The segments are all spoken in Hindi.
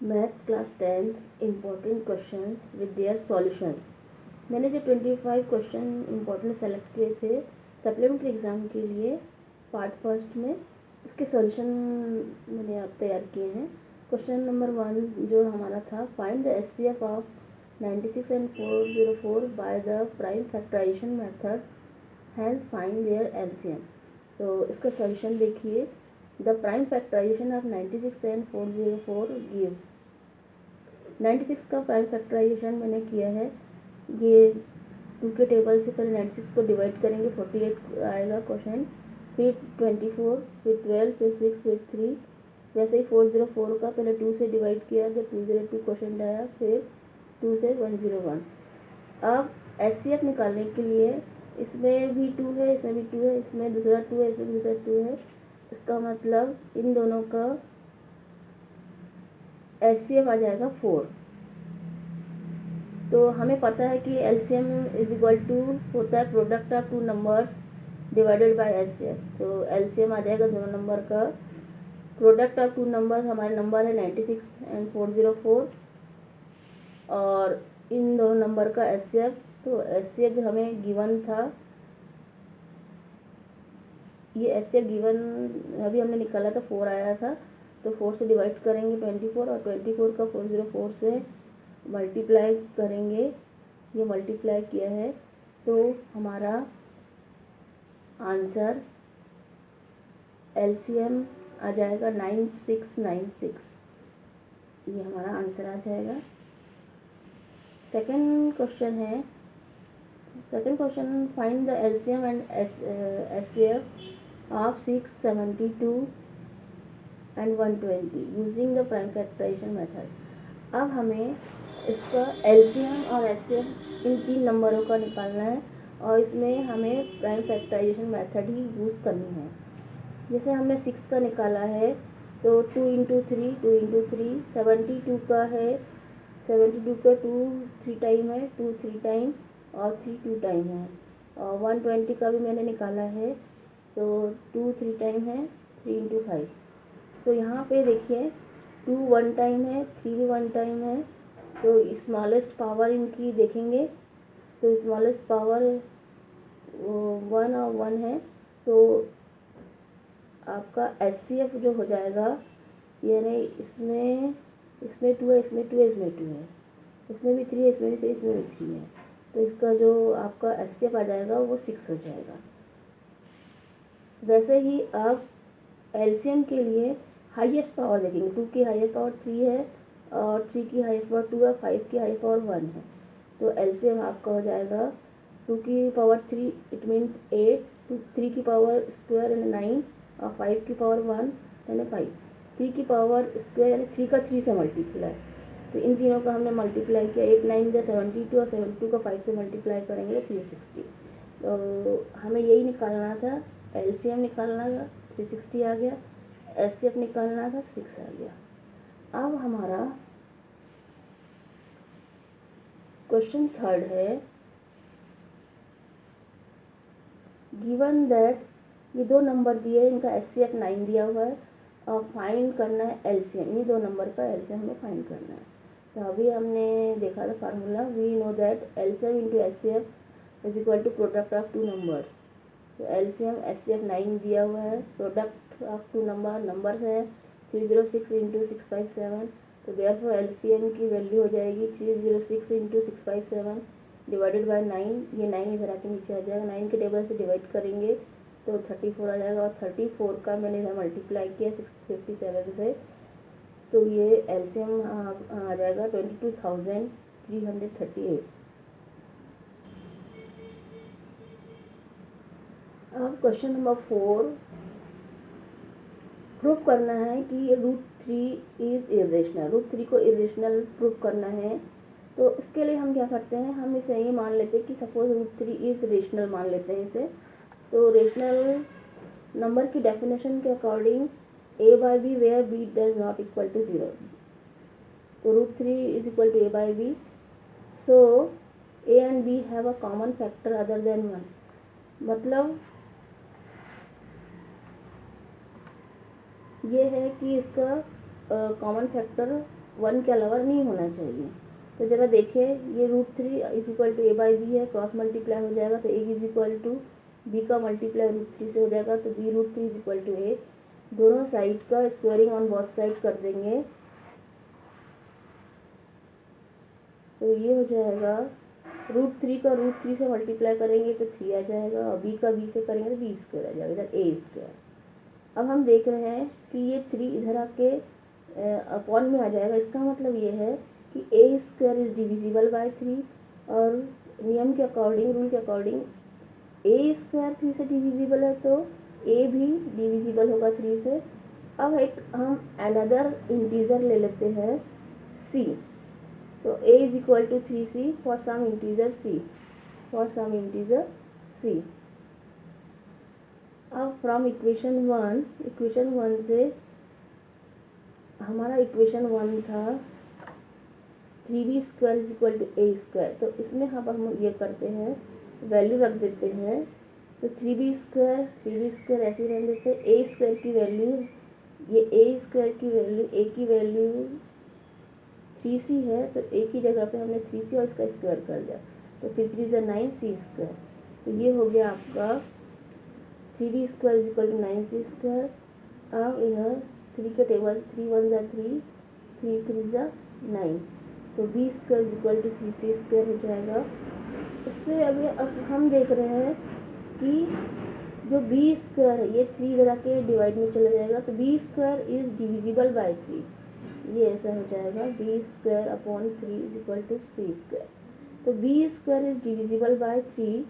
Maths class 10 important question with their solution. मैंने जो 25 क्वेश्चन इम्पोर्टेंट सेलेक्ट किए थे सप्लीमेंट्री एग्ज़ाम के लिए पार्ट फर्स्ट में, उसके सॉल्यूशन मैंने आप तैयार किए हैं। क्वेश्चन नंबर 1 जो हमारा था, find the HCF of 96 and 404 by the prime factorisation method, hence find their LCM. तो इसका सॉल्यूशन देखिए। The prime factorisation of 96 and 404 give 96 का प्राइम फैक्टराइजेशन मैंने किया है। ये 2 के टेबल से पहले 96 को डिवाइड करेंगे, 48 आएगा क्वेश्चन, फिर 24, फिर 12, फिर 6, फिर 3। वैसे ही 404 का पहले 2 से डिवाइड किया तो 202 क्वेश्चन आया, फिर 2 से 101। अब एचसीएफ निकालने के लिए इसमें भी 2 है, इसमें भी 2 है, इसमें दूसरा 2 है, इसमें दूसरा 2 है। इसका मतलब इन दोनों का एचसीएफ आ जाएगा 4। तो हमें पता है कि एलसीएम इज इक्वल टू होता है product of two numbers divided by HCF. तो एलसीएम आ जाएगा दोनों नंबर का। प्रोडक्ट ऑफ टू नंबर्स हमारे नंबर है 96 and 404, और इन दोनों नंबर का एचसीएफ, तो एचसीएफ हमें गिवन था, ये एचसीएफ गिवन अभी हमने निकाला था 4 आया था। तो 4 से डिवाइड करेंगे 24, और 24 का 404 से मल्टीप्लाई करेंगे, ये मल्टीप्लाई किया है तो हमारा आंसर एलसीएम आ जाएगा 9696। ये हमारा आंसर आ जाएगा। Second question, find the LCM and HCF of 672 and 120 using the prime factorisation method. अब हमें इसका एलसीएम और एचसीएफ इन 3 नंबरों का निकालना है, और इसमें हमें प्राइम फैक्टराइजेशन मेथड ही यूज़ करनी है। जैसे हमने 6 का निकाला है तो 2 इंटू 3, 2 इंटू 3, 72 का है, 72 का 2 3 टाइम है, 2 3 टाइम, और 3 2 टाइम है। और 120 का भी मैंने निकाला है तो 2 3 टाइम है, 3 इंटू 5। तो यहाँ पे देखिए 2 1 टाइम है, 3 1 टाइम है। तो स्मॉलेस्ट पावर इनकी देखेंगे तो स्मॉलेस्ट पावर 1 और 1 है। तो आपका एचसीएफ जो हो जाएगा, यानी इसमें 2 है, इसमें 2 है, इसमें 2 है, इसमें भी 3 है, इसमें भी 3, इसमें भी 3 है। तो इसका जो आपका एचसीएफ आ जाएगा वो 6 हो जाएगा। वैसे ही आप एलसीएम के लिए हाईएस्ट पावर देखेंगे। 2 की हाईएस्ट पावर 3 है, और 3 की हाईएस्ट पावर 2 है, 5 की हाईएस्ट पावर 1 है। तो एलसीएम आपका हो जाएगा 2 की पावर 3 इट मीन्स 8, 3 की पावर स्क्वायर यानी 9, और 5 की पावर 1 यानी 5। 3 की पावर स्क्वायर यानी 3 का 3 से मल्टीप्लाई। तो इन तीनों का हमने मल्टीप्लाई किया, 8 9 जा 72, और 72 का 5 से मल्टीप्लाई करेंगे 360। तो हमें यही निकालना था, एलसीएम निकालना था, 360 आ गया। एचसीएफ निकालना था, 6 आ गया। अब हमारा क्वेश्चन थर्ड है, गिवन दैट ये 2 नंबर दिए, इनका एचसीएफ 9 दिया हुआ है, और फाइंड करना है एलसीएम। ये 2 नंबर का एलसीएम हमें फाइंड करना है। तो अभी हमने देखा था formula, we know that LCM into HCF is equal to product of 2 numbers. तो एलसीएम एचसीएफ 9 दिया हुआ है, प्रोडक्ट ऑफ 2 नंबर्स है 306 इंटू 657। तो देयरफॉर एलसीएम की वैल्यू हो जाएगी 306 इंटू 657 डिवाइडेड बाय 9। ये 9 इधर आके नीचे आ जाएगा, 9 के टेबल से डिवाइड करेंगे तो 34 आ जाएगा, और 34 का मैंने इधर मल्टीप्लाई किया 657 से। तो ये एलसीएम आ जाएगा 22,338। अब क्वेश्चन नंबर 4, प्रूफ करना है कि ये √3 इज इरेशनल। √3 को इरेशनल प्रूफ करना है। तो इसके लिए हम क्या करते हैं, हम इसे ये मान लेते हैं कि सपोज √3 इज रेशनल मान लेते हैं इसे। तो रेशनल नंबर की डेफिनेशन के according a by b where b does not equal to 0। तो √3 is equal to a by b, so a and b have a common factor other than 1। मतलब ये है कि इसका कॉमन फैक्टर 1 के अलावा नहीं होना चाहिए। तो ज़रा देखिए, ये √3 इक्वल टू a/b है, क्रॉस मल्टीप्लाई हो जाएगा तो a is equal to b का मल्टीप्लाई √3 से हो जाएगा तो b √3 is equal to a। दोनों साइड का स्क्वायरिंग ऑन बोथ साइड कर देंगे तो ये हो जाएगा √3 का √3 से मल्टीप्लाई करेंगे तो 3 आ जाएगा और b का b से करेंगे तो b² आ जाएगा, इधर a²। अब हम देख रहे हैं कि ये 3 इधर आके अपॉन में आ जाएगा। इसका मतलब ये है कि a² इज डिविजिबल बाय 3 और नियम के अकॉर्डिंग, रूल के अकॉर्डिंग a² 3 से डिविजिबल है तो a भी डिविजिबल होगा 3 से। अब एक हम अनदर इंटीजर ले लेते हैं c, तो a is equal to 3c for some integer c, अब फ्रॉम इक्वेशन 1 से हमारा इक्वेशन 1 था 3b² is equal to a², तो इसमें हम ये करते हैं, वैल्यू रख देते हैं तो 3b² ऐसे ही रख देते हैं। a² की वैल्यू, ये a² की वैल्यू, a की वैल्यू 3c है तो a की जगह पे हमने 3c और इसका स्क्वायर कर दिया तो 3 3 = 9c²। तो ये हो गया आपका 3b² is equal to 9c²। अब यह 3 के टेबल 3 1 = 3, 3 3 = 9, तो b² is equal to 3c² हो जाएगा। इससे अभी अब हम देख रहे हैं कि जो b² है ये 3 इधर आके डिवाइड में चला जाएगा तो b² इज डिविजिबल बाय 3, ये ऐसा हो जाएगा b² upon 3 is equal to c²। तो b² is divisible by 3,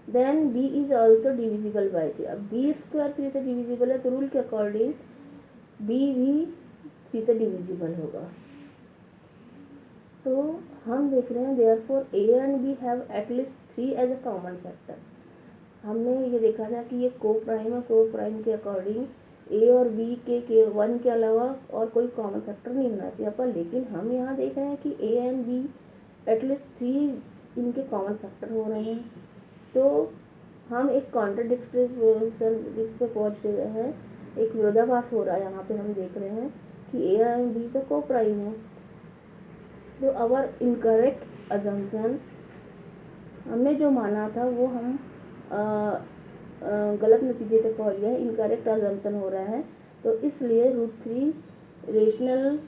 then b is also divisible by 3। अब b² 3 से डिविजिबल है तो रूल के अकॉर्डिंग b भी 3 से डिविजिबल होगा। तो हम देख रहे हैं therefore a and b have at least 3 as a common factor. हमने ये देखा था कि ये को प्राइम है, को प्राइम के अकॉर्डिंग a और b के 1 के अलावा और कोई कॉमन फैक्टर नहीं होना चाहिए पर, लेकिन हम यहाँ देख रहे हैं कि a एंड b एटलीस्ट 3 इनके कॉमन फैक्टर हो रहे हैं। तो हम एक कॉन्ट्रडिक्टरी पे पहुँच गए हैं, एक विरोधाभास हो रहा है। यहाँ पे हम देख रहे हैं कि a एंड b तो को प्राइम है। तो आवर इनकरेक्ट अजम्पशन, हमने जो माना था वो हम गलत नतीजे पे पहुँच गए, इनकरेक्ट अजम्पशन हो रहा है। तो इसलिए √3 रेशनल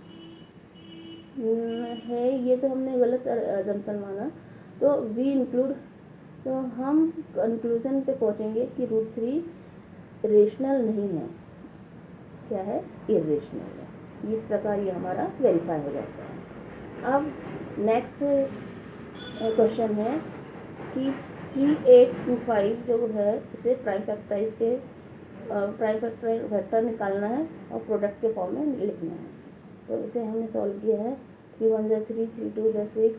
है, ये तो हमने गलत अजम्पशन माना। तो वी इंक्लूड, तो हम कंक्लूजन पे पहुँचेंगे कि √3 रेशनल नहीं है, क्या है, इरेशनल है। इस प्रकार ये हमारा वेरीफाई हो जाता है। अब नेक्स्ट क्वेश्चन है कि 3825 जो है इसे प्राइम फैक्टराइज के प्राइम फैक्टर निकालना है और प्रोडक्ट के फॉर्म में लिखना है। तो इसे हमने सॉल्व किया है। 3 1 = 3, 3 2 = 6,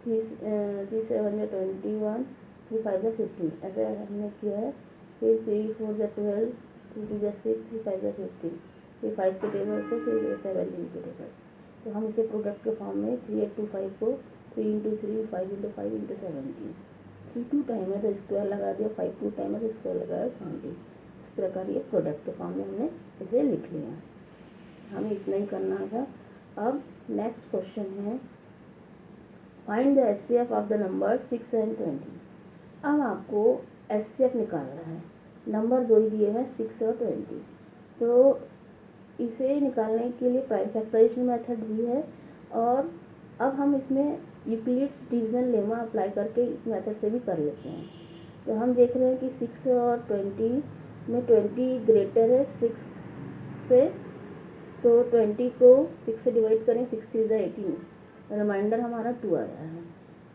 3 7 = 21, 3 5 = 15, ऐसे हमने किया है। फिर 3 4 = 12, 3 2 = 6, 3 5 = 15, फिर 5 के टेबल से फिर 17 के टेबल। तो हम इसे प्रोडक्ट के फॉर्म में 3825 को 3 × 3 5 × 5 × 17, 3 2 टाइम है तो स्क्वायर लगा दिया, 5 2 टाइम है तो स्क्वायर लगाया 20। इस प्रकार ये प्रोडक्ट के फॉर्म में हमने इसे लिख लिया। हमें इतना ही करना था। अब नेक्स्ट क्वेश्चन है find the HCF of the number 6 and 20। अब आपको HCF निकालना है, नंबर दो ही दिए हैं 6 और 20। तो इसे निकालने के लिए प्राइम फैक्टराइजेशन मेथड भी है और अब हम इसमें यूक्लिड्स डिवीजन लेमा अप्लाई करके इस मेथड से भी कर लेते हैं। तो हम देख रहे हैं कि 6 और 20 में 20 ग्रेटर है 6 से, तो 20 को 6 से डिवाइड करें, 6 3 = 18, रिमाइंडर हमारा 2 आया है।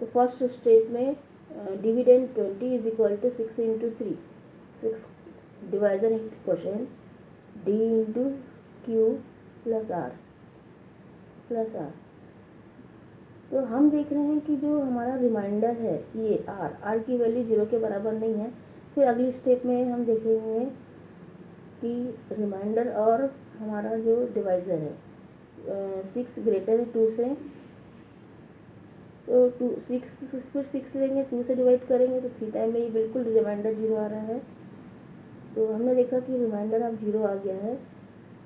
तो फर्स्ट स्टेप में dividend 20 is equal to 6 × 3, 6 divisor question d × q + r। तो हम देख रहे हैं कि जो हमारा रिमाइंडर है ये r की वैल्यू 0 के बराबर नहीं है। फिर अगली स्टेप में हम देखेंगे कि रिमाइंडर और हमारा जो डिवाइज़र है 6 ग्रेटर है 2 से, तो 6 लेंगे, 2 से डिवाइड करेंगे तो 3 टाइम में ये बिल्कुल रिमाइंडर 0 आ रहा है। तो हमने देखा कि रिमाइंडर अब 0 आ गया है।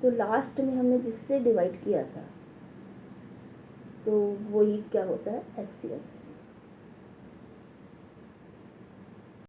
तो लास्ट में हमने जिससे डिवाइड किया था तो वही क्या होता है HCl।